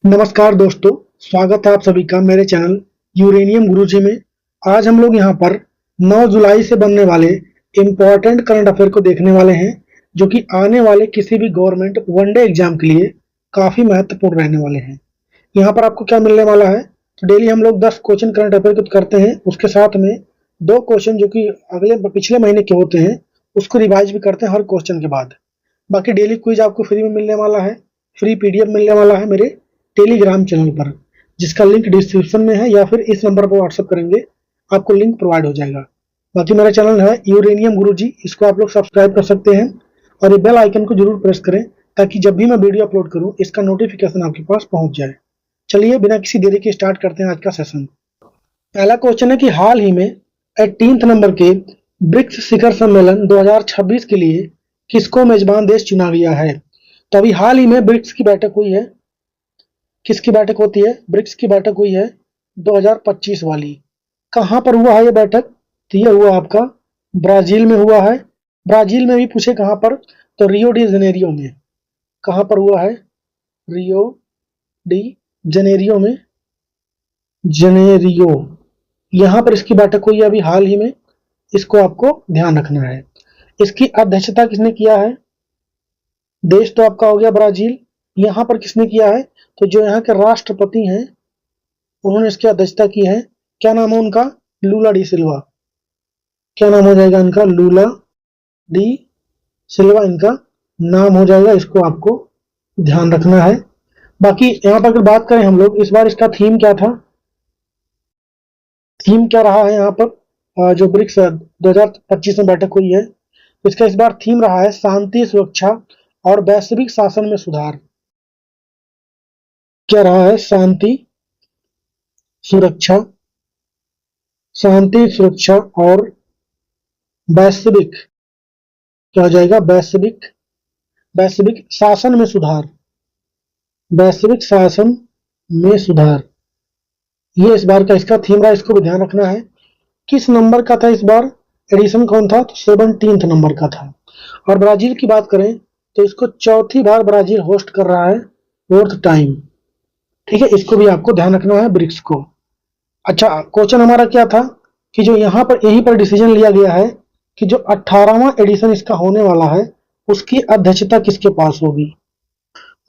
नमस्कार दोस्तों, स्वागत है आप सभी का मेरे चैनल यूरेनियम गुरुजी में। आज हम लोग यहाँ पर 9 जुलाई से बनने वाले इम्पोर्टेंट करंट अफेयर को देखने वाले हैं, जो कि आने वाले किसी भी गवर्नमेंट वनडे एग्जाम के लिए काफ़ी महत्वपूर्ण रहने वाले हैं। यहाँ पर आपको क्या मिलने वाला है, तो डेली हम लोग 10 क्वेश्चन करंट अफेयर को करते हैं, उसके साथ में 2 क्वेश्चन जो कि पिछले महीने के होते हैं उसको रिवाइज भी करते हैं हर क्वेश्चन के बाद। बाकी डेली क्विज आपको फ्री में मिलने वाला है, फ्री पीडीएफ मिलने वाला है मेरे टेलीग्राम चैनल पर, जिसका लिंक डिस्क्रिप्शन में है या फिर इस नंबर पर व्हाट्सएप करेंगे आपको लिंक प्रोवाइड हो जाएगा। बाकी मेरा चैनल है यूरेनियम गुरुजी, इसको आप लोग सब्सक्राइब कर सकते हैं और ये बेल आइकन को जरूर प्रेस करें ताकि जब भी मैं वीडियो अपलोड करूं इसका नोटिफिकेशन आपके पास पहुंच जाए। चलिए बिना किसी देरी के स्टार्ट करते हैं आज का सेशन। पहला क्वेश्चन है कि हाल ही में 18 नंबर के ब्रिक्स शिखर सम्मेलन 2026 के लिए किसको मेजबान देश चुना गया है। तो अभी हाल ही में ब्रिक्स की बैठक हुई है। किसकी बैठक होती है? ब्रिक्स की बैठक हुई है 2025 वाली। कहां पर हुआ है ये बैठक? तो ये हुआ आपका ब्राजील में हुआ है। ब्राजील में भी पूछे कहां पर, तो रियो डी जेनेरियो में। कहां पर हुआ है? रियो डी जेनेरियो में, जेनेरियो, यहां पर इसकी बैठक हुई है अभी हाल ही में। इसको आपको ध्यान रखना है। इसकी अध्यक्षता किसने किया है? देश तो आपका हो गया ब्राजील। यहां पर किसने किया है? तो जो यहाँ के राष्ट्रपति हैं उन्होंने इसकी अध्यक्षता की है। क्या नाम है उनका? लूला डी सिल्वा। क्या नाम हो जाएगा इनका? लूला डी सिल्वा इनका नाम हो जाएगा। इसको आपको ध्यान रखना है। बाकी यहाँ पर अगर बात करें हम लोग, इस बार इसका थीम क्या था? थीम क्या रहा है यहाँ पर जो ब्रिक्स 2025 में बैठक हुई है, इसका इस बार थीम रहा है शांति, सुरक्षा और वैश्विक शासन में सुधार। क्या रहा है? शांति, सुरक्षा, शांति, सुरक्षा और वैश्विक, क्या हो जाएगा? वैश्विक शासन में सुधार। वैश्विक शासन में सुधार, ये इस बार का इसका थीम रहा। इसको भी ध्यान रखना है। किस नंबर का था इस बार? एडिशन कौन था? तो 17 नंबर का था। और ब्राजील की बात करें तो इसको चौथी बार ब्राजील होस्ट कर रहा है, 4th टाइम। ठीक है, इसको भी आपको ध्यान रखना है ब्रिक्स को। अच्छा, क्वेश्चन हमारा क्या था कि जो यहाँ पर यहीं पर डिसीजन लिया गया है कि जो 18वां एडिशन इसका होने वाला है उसकी अध्यक्षता किसके पास होगी,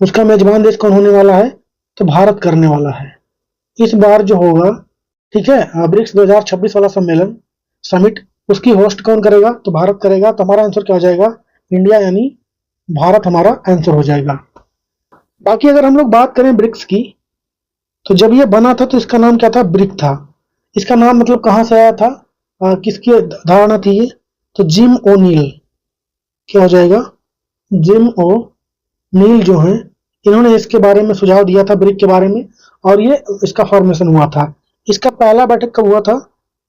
उसका मेजबान देश कौन होने वाला है? तो भारत करने वाला है इस बार जो होगा। ठीक है, ब्रिक्स 2026 वाला सम्मेलन, समिट, उसकी होस्ट कौन करेगा? तो भारत करेगा। तो हमारा आंसर क्या हो जाएगा? इंडिया, यानी भारत हमारा आंसर हो जाएगा। बाकी अगर हम लोग बात करें ब्रिक्स की, तो जब ये बना था तो इसका नाम क्या था? ब्रिक था। इसका नाम मतलब कहां से आया था? किसकी धारणा थी ये? तो जिम ओ नील। क्या हो जाएगा? जिम ओ नील जो है इन्होंने इसके बारे में सुझाव दिया था ब्रिक के बारे में, और ये इसका फॉर्मेशन हुआ था। इसका पहला बैठक कब हुआ था?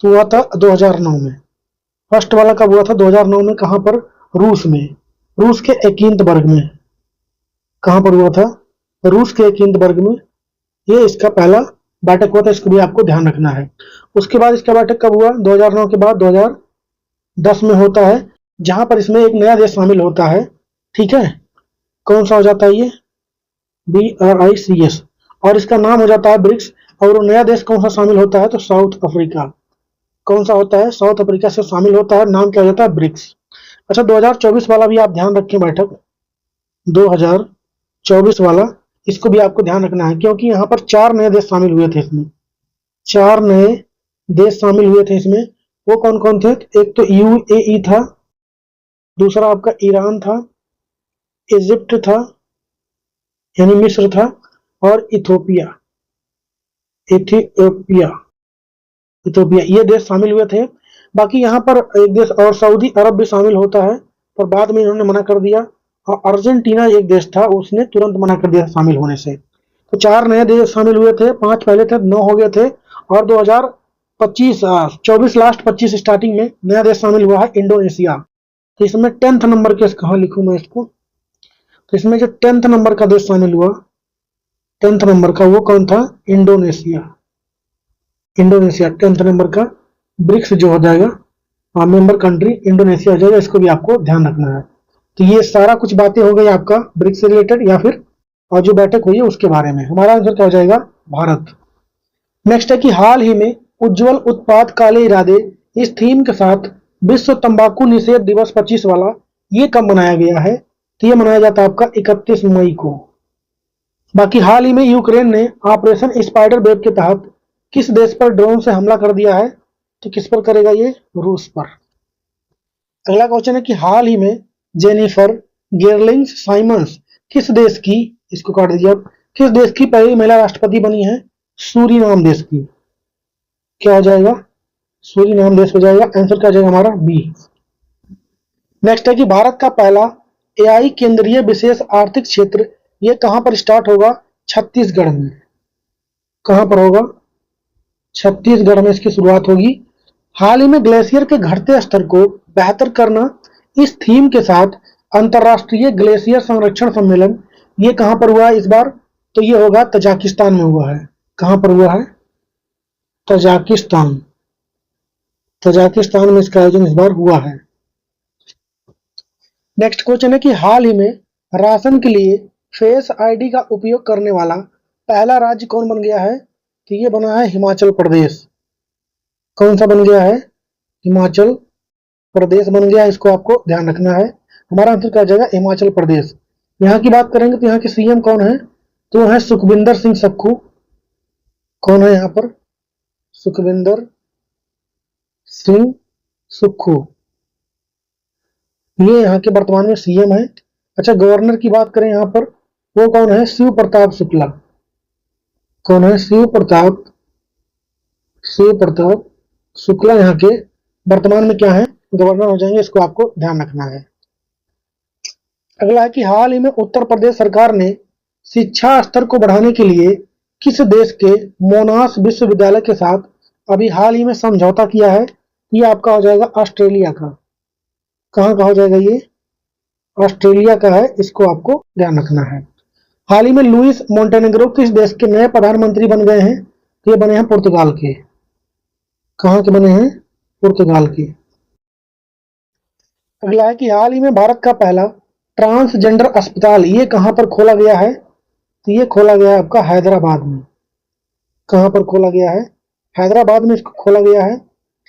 तो हुआ था 2009 में। फर्स्ट वाला कब हुआ था? 2009 में। कहां पर? रूस में, रूस के एकिंतबर्ग में। कहां पर हुआ था? रूस के एकिंतबर्ग में ये इसका पहला बैठक हुआ था। इसको भी आपको ध्यान रखना है। उसके बाद इसका बैठक कब हुआ? 2009 के बाद 2010 में होता है, जहां पर इसमें एक नया देश शामिल होता है। ठीक है, कौन सा हो जाता है ये? BRICS, और इसका नाम हो जाता है ब्रिक्स। और वो नया देश कौन सा शामिल होता है? तो साउथ अफ्रीका। कौन सा होता है? साउथ अफ्रीका से शामिल होता है। नाम क्या हो जाता है? ब्रिक्स। अच्छा, 2024 वाला भी आप ध्यान रखें बैठक, 2024 वाला, इसको भी आपको ध्यान रखना है क्योंकि यहाँ पर 4 नए देश शामिल हुए थे इसमें। 4 नए देश शामिल हुए थे इसमें। वो कौन कौन थे? एक तो UAE था, दूसरा आपका ईरान था, इजिप्ट था यानी मिस्र था, और इथोपिया, इथियोपिया, ये देश शामिल हुए थे। बाकी यहाँ पर एक देश और सऊदी अरब भी शामिल होता है, पर बाद में इन्होंने मना कर दिया। और अर्जेंटीना एक देश था, उसने तुरंत मना कर दिया शामिल होने से। तो 4 नए देश शामिल हुए थे, 5 पहले थे, 9 हो गए थे। और 24 लास्ट 25 स्टार्टिंग में नया देश शामिल हुआ है, इंडोनेशिया। तो इसमें 10th नंबर के, कहाँ लिखूं मैं इसको? तो इसमें जो 10th नंबर का देश शामिल हुआ, 10th नंबर का, वो कौन था? इंडोनेशिया। 10th नंबर का ब्रिक्स जो हो जाएगा मेंबर कंट्री इंडोनेशिया हो जाएगा। इसको भी आपको ध्यान रखना है। तो ये सारा कुछ बातें हो गई आपका ब्रिक्स से रिलेटेड, या फिर और जो बैठक हुई है उसके बारे में। हमारा आंसर क्या हो जाएगा? भारत। नेक्स्ट है कि हाल ही में उज्जवल उत्पाद काले इरादे इस थीम के साथ विश्व तंबाकू निषेध दिवस 25 वाला ये कब मनाया गया है? तो ये मनाया जाता है आपका 31 मई को। बाकी हाल ही में यूक्रेन ने ऑपरेशन स्पाइडर वेब के तहत किस देश पर ड्रोन से हमला कर दिया है? तो किस पर करेगा ये? रूस पर। अगला क्वेश्चन है कि हाल ही में जेनिफर गेरलिंग्स साइमंस किस देश की, इसको काट दीजिए आप, किस देश की पहली महिला राष्ट्रपति बनी है? सूरीनाम देश की। क्या हो जाएगा? सूरीनाम देश हो जाएगा। आंसर क्या हो जाएगा हमारा? बी। नेक्स्ट है कि भारत का पहला एआई केंद्रीय विशेष आर्थिक क्षेत्र ये कहां पर स्टार्ट होगा? छत्तीसगढ़ में। कहां पर होगा? छत्तीसगढ़ में इसकी शुरुआत होगी। हाल ही में ग्लेशियर के घटते स्तर को बेहतर करना इस थीम के साथ अंतरराष्ट्रीय ग्लेशियर संरक्षण सम्मेलन ये कहां पर हुआ है इस बार? तो ये होगा तजाकिस्तान में हुआ है। कहां पर हुआ है? तजाकिस्तान। तजाकिस्तान में इसका आयोजन इस बार हुआ है। नेक्स्ट क्वेश्चन है कि हाल ही में राशन के लिए फेस आईडी का उपयोग करने वाला पहला राज्य कौन बन गया है? तो ये बना है हिमाचल प्रदेश। कौन सा बन गया है? हिमाचल प्रदेश बन गया। इसको आपको ध्यान रखना है। हमारा आंसर क्या हो जाएगा? हिमाचल प्रदेश। यहाँ की बात करेंगे तो यहाँ के सीएम कौन है? तो वो है सुखविंदर सिंह सुक्खू। कौन है यहाँ पर? सुखविंदर सिंह सुक्खू। ये यहाँ के वर्तमान में सीएम है। अच्छा, गवर्नर की बात करें यहाँ पर, वो कौन है? शिव प्रताप शुक्ला। कौन है? शिव प्रताप शुक्ला यहाँ के वर्तमान में क्या है? गवर्नर हो जाएंगे। इसको आपको ध्यान रखना है। अगला है कि हाल ही में उत्तर प्रदेश सरकार ने शिक्षा स्तर को बढ़ाने के लिए किस देश के मोनाश विश्वविद्यालय के साथ अभी हाल ही में समझौता किया है? ये आपका हो जाएगा ऑस्ट्रेलिया का। कहाँ का हो जाएगा? ये ऑस्ट्रेलिया का है। इसको आपको ध्यान रखना है। हाल ही में लुइस मोंटेनेग्रो किस देश के नए प्रधानमंत्री बन गए हैं? तो ये बने हैं पुर्तगाल के। कहाँ के बने हैं? पुर्तगाल के। अगला है कि हाल ही में भारत का पहला ट्रांसजेंडर अस्पताल ये कहां पर खोला गया है? तो ये खोला गया है आपका हैदराबाद में। कहां पर खोला गया है? हैदराबाद में इसको खोला गया है।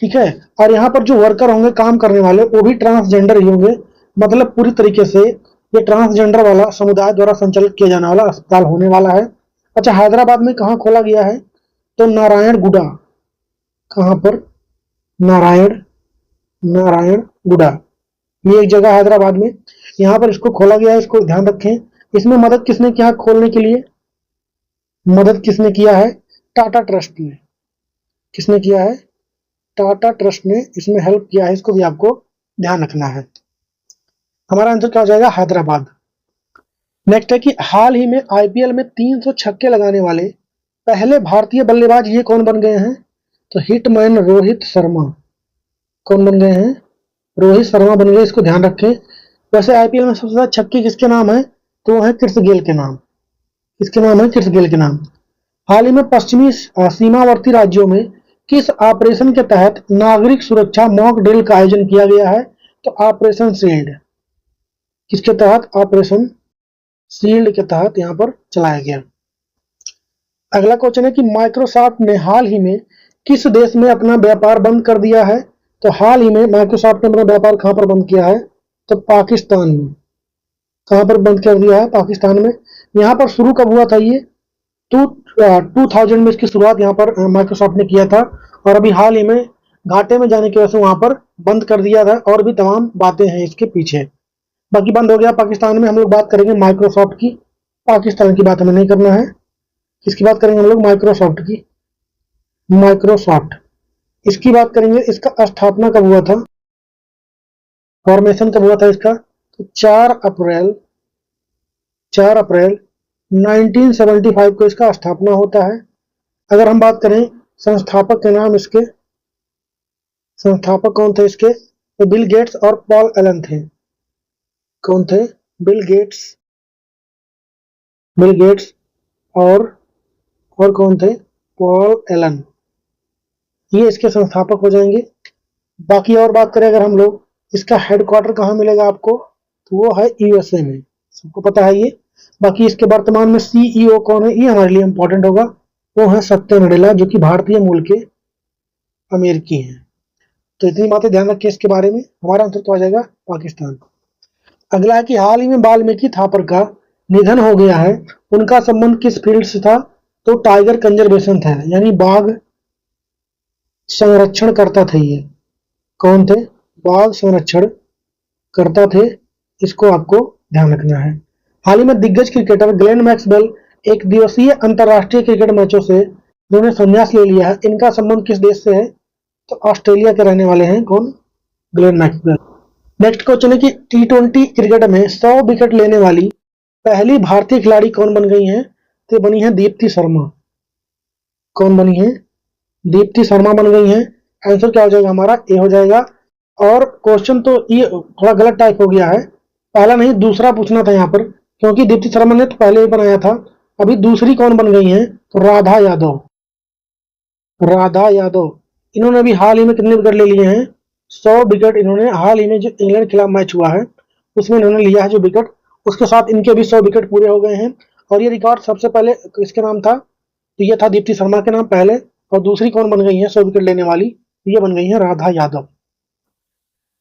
ठीक है। और यहाँ पर जो वर्कर होंगे, काम करने वाले, वो भी ट्रांसजेंडर ही होंगे। मतलब पूरी तरीके से ये ट्रांसजेंडर वाला समुदाय द्वारा संचालित किया जाने वाला अस्पताल होने वाला है। अच्छा, हैदराबाद में कहाँ खोला गया है? तो नारायणगुड़ा। कहां पर? नारायणगुड़ा। ये एक जगह हैदराबाद में, यहाँ पर इसको खोला गया है। इसको ध्यान रखें। इसमें मदद किसने किया खोलने के लिए? मदद किसने किया है? टाटा ट्रस्ट ने। किसने किया है? टाटा ट्रस्ट ने इसमें हेल्प किया है। इसको भी आपको ध्यान रखना है। हमारा आंसर क्या हो जाएगा? हैदराबाद। नेक्स्ट है कि हाल ही में आईपीएल में 300 छक्के लगाने वाले पहले भारतीय बल्लेबाज ये कौन बन गए हैं? तो हिटमैन रोहित शर्मा। कौन बन गए हैं? रोहित शर्मा बन गए। इसको ध्यान रखें। वैसे आईपीएल में सबसे ज्यादा छक्के किसके नाम है? तो वो है क्रिस गेल के नाम। किसके नाम है? क्रिस गेल के नाम। हाल ही में पश्चिमी सीमावर्ती राज्यों में किस ऑपरेशन के तहत नागरिक सुरक्षा मॉक ड्रिल का आयोजन किया गया है? तो ऑपरेशन शील्ड। किसके तहत? ऑपरेशन शील्ड के तहत यहाँ पर चलाया गया। अगला क्वेश्चन है कि माइक्रोसॉफ्ट ने हाल ही में किस देश में अपना व्यापार बंद कर दिया है? तो हाल ही में माइक्रोसॉफ्ट ने अपना व्यापार कहां पर बंद किया है? तो पाकिस्तान में। कहां पर बंद कर दिया है? पाकिस्तान में। यहाँ पर शुरू कब हुआ था? ये 2000 में इसकी शुरुआत यहाँ पर माइक्रोसॉफ्ट ने किया था। और अभी हाल ही में घाटे में जाने की वजह से वहां पर बंद कर दिया था। और भी तमाम बातें हैं इसके पीछे। बाकी बंद हो गया पाकिस्तान में। हम लोग बात करेंगे माइक्रोसॉफ्ट की। पाकिस्तान की बात हमें नहीं करना है। किसकी बात करेंगे हम लोग? माइक्रोसॉफ्ट की। माइक्रोसॉफ्ट इसकी बात करेंगे। इसका स्थापना कब हुआ था? फॉर्मेशन कब हुआ था इसका? तो 4 अप्रैल 1975 को इसका स्थापना होता है। अगर हम बात करें संस्थापक के नाम, इसके संस्थापक कौन थे इसके? तो बिल गेट्स और पॉल एलन थे। कौन थे? बिल गेट्स और कौन थे? Paul Allen. ये इसके संस्थापक हो जाएंगे। बाकी और बात करें अगर हम लोग, इसका हेडक्वार्टर कहाँ मिलेगा आपको? तो वो है यूएसए में। सबको पता है ये। बाकी इसके वर्तमान में सीईओ कौन है, ये हमारे लिए इंपॉर्टेंट होगा। वो है सत्य नडेला, जो कि भारतीय मूल के अमेरिकी हैं। तो इतनी बातें ध्यान रखिए इसके बारे में। हमारा आंसर तो आ जाएगा पाकिस्तान। अगला है कि हाल ही में वाल्मीकि थापर का निधन हो गया है, उनका संबंध किस फील्ड से था? तो टाइगर कंजर्वेशन था, यानी बाघ संरक्षण करता थे। ये कौन थे? बाघ संरक्षण करता थे, इसको आपको ध्यान रखना है। हाल ही में दिग्गज क्रिकेटर ग्लेन मैक्सवेल एक दिवसीय अंतरराष्ट्रीय क्रिकेट मैचों से जिन्होंने संन्यास ले लिया है, इनका संबंध किस देश से है? तो ऑस्ट्रेलिया के रहने वाले हैं। कौन? Glenn Maxwell. नेक्स्ट क्वेश्चन है कि टी20 क्रिकेट में 100 विकेट लेने वाली पहली भारतीय खिलाड़ी कौन बन गई है? तो बनी है दीप्ति शर्मा। कौन बनी है? दीप्ति शर्मा बन गई है। आंसर क्या हो जाएगा हमारा? ए हो जाएगा। और क्वेश्चन तो ये थोड़ा गलत टाइप हो गया है, पहला नहीं दूसरा पूछना था यहाँ पर, क्योंकि दीप्ति शर्मा ने तो पहले ही बनाया था। अभी दूसरी कौन बन गई है? तो राधा यादव। राधा यादव, इन्होंने अभी हाल ही में कितने विकेट ले लिए हैं? 100 विकेट इन्होंने हाल ही में जो इंग्लैंड के खिलाफ मैच हुआ है उसमें इन्होंने लिया है जो विकेट, उसके साथ इनके भी 100 विकेट पूरे हो गए हैं। और ये रिकॉर्ड सबसे पहले किसके नाम था? तो ये था दीप्ति शर्मा के नाम पहले। और दूसरी कौन बन गई है 100 विकेट लेने वाली? ये बन गई है राधा यादव।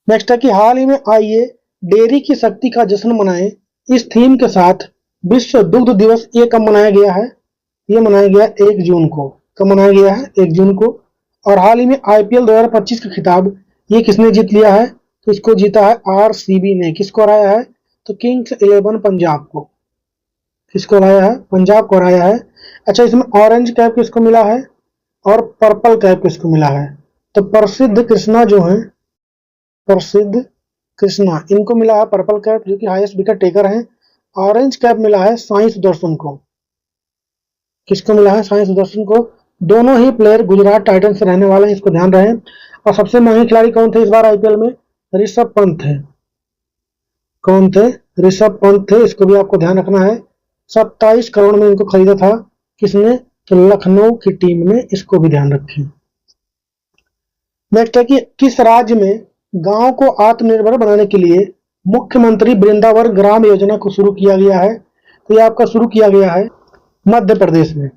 नेक्स्ट है कि हाल ही में आइए डेयरी की शक्ति का जश्न मनाएं, इस थीम के साथ विश्व दुग्ध दिवस ये कब मनाया गया है? ये मनाया गया 1 जून को। कब मनाया गया है? 1 जून को। और हाल ही में आईपीएल 2025 का खिताब ये किसने जीत लिया है? तो इसको जीता है आरसीबी ने। किसको हराया है? तो किंग्स 11 पंजाब को। किसको हराया है? पंजाब को हराया है। अच्छा, इसमें ऑरेंज कैप किसको मिला है और पर्पल कैप किसको मिला है? तो प्रसिद्ध कृष्णा जो है, प्रसिद्ध कृष्णा, इनको मिला है पर्पल कैप, जो कि हाईएस्ट विकेट टेकर हैं। ऑरेंज कैप मिला है साई सुदर्शन को। किसको मिला है? साई सुदर्शन को। दोनों ही प्लेयर गुजरात टाइटंस से रहने वाले हैं, इसको ध्यान रहे। और सबसे महंगे खिलाड़ी कौन थे इस बार आईपीएल में? ऋषभ पंत थे। कौन थे? ऋषभ पंत थे, इसको भी आपको ध्यान रखना है। 27 करोड़ में इनको खरीदा था। किसने? तो लखनऊ की टीम ने, इसको भी ध्यान रखें। नेक्स्ट है कि किस राज्य में गांव को आत्मनिर्भर बनाने के लिए मुख्यमंत्री वृंदावन ग्राम योजना को शुरू किया गया है? तो ये आपका शुरू किया गया है मध्य प्रदेश में।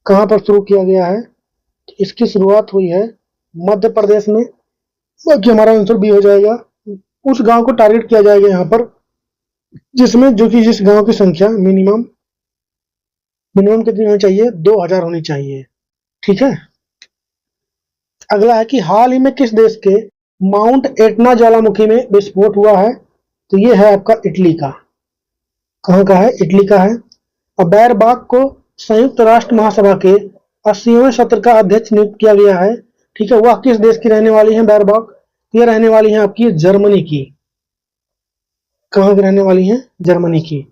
कहां पर शुरू किया गया है? इसकी शुरुआत हुई है मध्य प्रदेश में। बाकी हमारा आंसर भी हो जाएगा। उस गांव को टारगेट किया जाएगा यहाँ पर जिसमें जिस गांव की संख्या मिनिमम कितनी होनी चाहिए? 2000 होनी चाहिए। ठीक है। अगला है कि हाल ही में किस देश के माउंट एटना ज्वालामुखी में विस्फोट हुआ है? तो ये है आपका इटली का। कहां का है? इटली का है। अब बैरबाक को संयुक्त राष्ट्र महासभा के 80वें सत्र का अध्यक्ष नियुक्त किया गया है। ठीक है। वह किस देश की रहने वाली है बैरबाक? ये रहने वाली है आपकी जर्मनी की। कहां की रहने वाली है? जर्मनी की।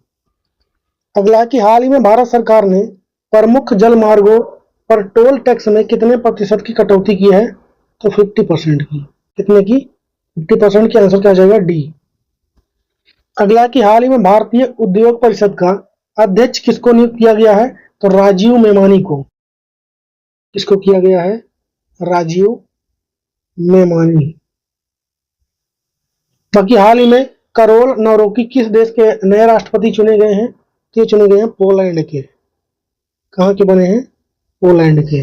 अगला है कि हाल ही में भारत सरकार ने प्रमुख जल मार्गों पर टोल टैक्स में कितने प्रतिशत की कटौती की है? तो 50% की। कितने की? 50% की। आंसर क्या आ जाएगा? डी। अगला कि हाल ही में भारतीय उद्योग परिषद का अध्यक्ष किसको नियुक्त किया गया है? तो राजीव मेमानी को। किसको किया गया है? राजीव मेमानी। बाकी हाल ही में करोल नौरोकी किस देश के नए राष्ट्रपति चुने गए हैं? तो ये चुने गए हैं पोलैंड के। कहां के बने हैं? पोलैंड के।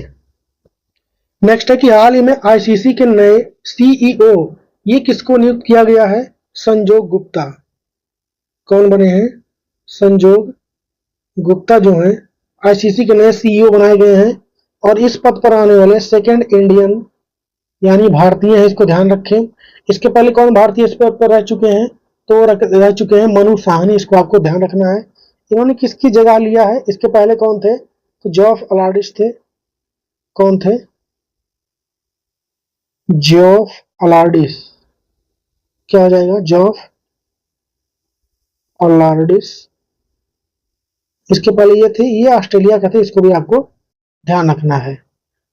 नेक्स्ट है कि हाल ही में आईसीसी के नए सीईओ ये किसको नियुक्त किया गया है? संजोग गुप्ता। कौन बने हैं? संजोग गुप्ता जो है आईसीसी के नए सीईओ बनाए गए हैं। और इस पद पर आने वाले सेकंड इंडियन यानी भारतीय है, इसको ध्यान रखें। इसके पहले कौन भारतीय इस पद पर रह चुके हैं? तो रह चुके हैं मनु साहनी, इसको आपको ध्यान रखना है। इन्होंने किसकी जगह लिया है? इसके पहले कौन थे? तो जॉफ अलार्डिस थे। कौन थे? जॉफ अलार्डिस। क्या हो जाएगा? जॉफ अलार्डिस। इसके पहले ये थे, ये ऑस्ट्रेलिया का थे, इसको भी आपको ध्यान रखना है।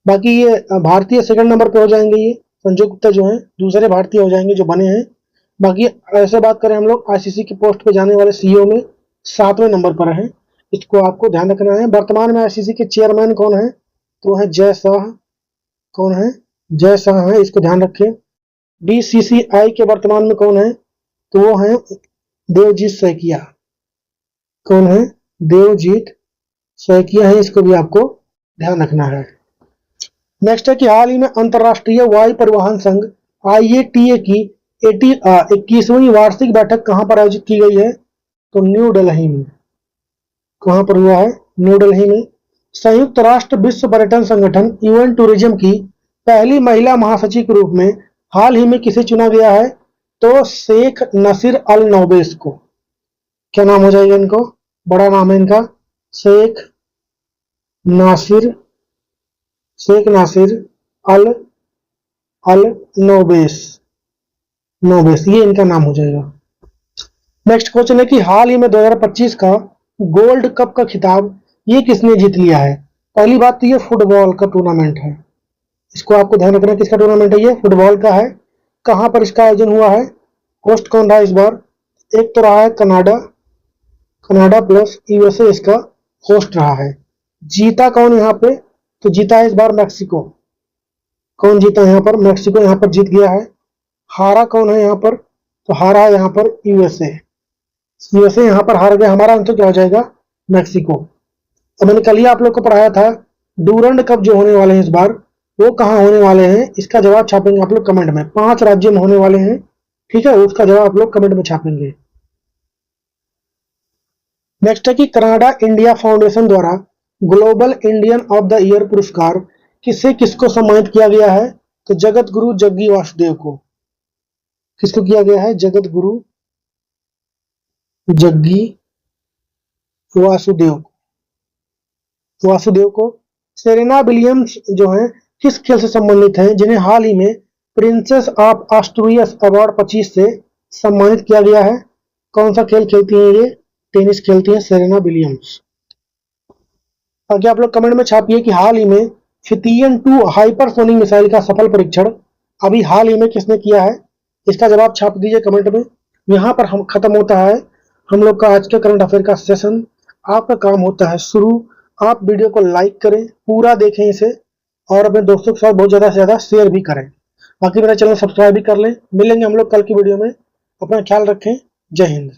बाकी ये भारतीय सेकंड नंबर पे हो जाएंगे। ये संजय गुप्ता जो है दूसरे भारतीय हो जाएंगे जो बने हैं। बाकी ऐसे बात करें हम लोग आईसीसी की पोस्ट पे जाने वाले सीईओ में 7वें नंबर पर है, इसको आपको ध्यान रखना है। वर्तमान में आईसीसी के चेयरमैन कौन है? तो है जय शाह। कौन है? जय शाह है, इसको ध्यान रखें। बीसीसीआई के वर्तमान में कौन है? तो वो है देवजीत सैकिया। कौन है? देवजीत सैकिया है, इसको भी आपको ध्यान रखना है। नेक्स्ट है कि हाल ही में अंतरराष्ट्रीय वायु परिवहन संघ IATA की 21वीं वार्षिक बैठक कहां पर आयोजित की गई है? तो न्यू दिल्ली में। कहां पर हुआ है? न्यू दिल्ली में। संयुक्त राष्ट्र विश्व पर्यटन संगठन UN टूरिज्म की पहली महिला महासचिव के रूप में हाल ही में किसे चुना गया है? तो शेख नसीर अल नौबेस को। क्या नाम हो जाएगा इनको? बड़ा नाम है इनका, शेख नासिर अल अल नौबेस, ये इनका नाम हो जाएगा। नेक्स्ट क्वेश्चन है कि हाल ही में 2025 का गोल्ड कप का खिताब ये किसने जीत लिया है? पहली बात तो ये फुटबॉल का टूर्नामेंट है, इसको आपको ध्यान रखना, किसका टूर्नामेंट है? ये फुटबॉल का है। कहां पर इसका आयोजन हुआ है? होस्ट कौन रहा इस बार? एक तो रहा है कनाडा प्लस USA इसका होस्ट रहा है। जीता कौन यहाँ पे? तो जीता है इस बार मैक्सिको। कौन जीता यहाँ पर? मैक्सिको यहाँ पर जीत गया है। हारा कौन है यहाँ पर? तो हारा है यहाँ पर USA यहाँ पर हार गया। हमारा आंसर क्या हो जाएगा? मैक्सिको। तो मैंने कल ही आप लोग को पढ़ाया था डूरंड कप जो होने वाले हैं इस बार वो कहाँ होने वाले हैं, इसका जवाब छापेंगे आप लोग कमेंट में। 5 राज्यों में होने वाले हैं, ठीक है, उसका जवाब आप लोग कमेंट में छापेंगे। नेक्स्ट है कि कनाडा इंडिया फाउंडेशन द्वारा global Indian of the year पुरस्कार किसको सम्मानित किया गया है? तो जगत गुरु जग्गी वासुदेव को। किसको किया गया है? जगत गुरु जग्गी वासुदेव को। सेरेना विलियम्स जो है किस खेल से संबंधित है जिन्हें हाल ही में प्रिंसेस ऑफ एस्टूरियस अवार्ड 25 से सम्मानित किया गया है? कौन सा खेल खेलती हैं ये? टेनिस खेलती हैं सेरेना विलियम्स। आगे आप लोग कमेंट में छापिए कि हाल ही में फिथियन 2 हाइपरसोनिक मिसाइल का सफल परीक्षण अभी हाल ही में किसने किया है? इसका जवाब छाप दीजिए कमेंट में। यहाँ पर हम खत्म होता है हम लोग का आज के करंट अफेयर का सेशन। आपका काम होता है शुरू, आप वीडियो को लाइक करें, पूरा देखें इसे और अपने दोस्तों के साथ बहुत ज़्यादा से ज़्यादा शेयर भी करें। बाकी मेरा चैनल सब्सक्राइब भी कर लें। मिलेंगे हम लोग कल की वीडियो में। अपना ख्याल रखें। जय हिंद।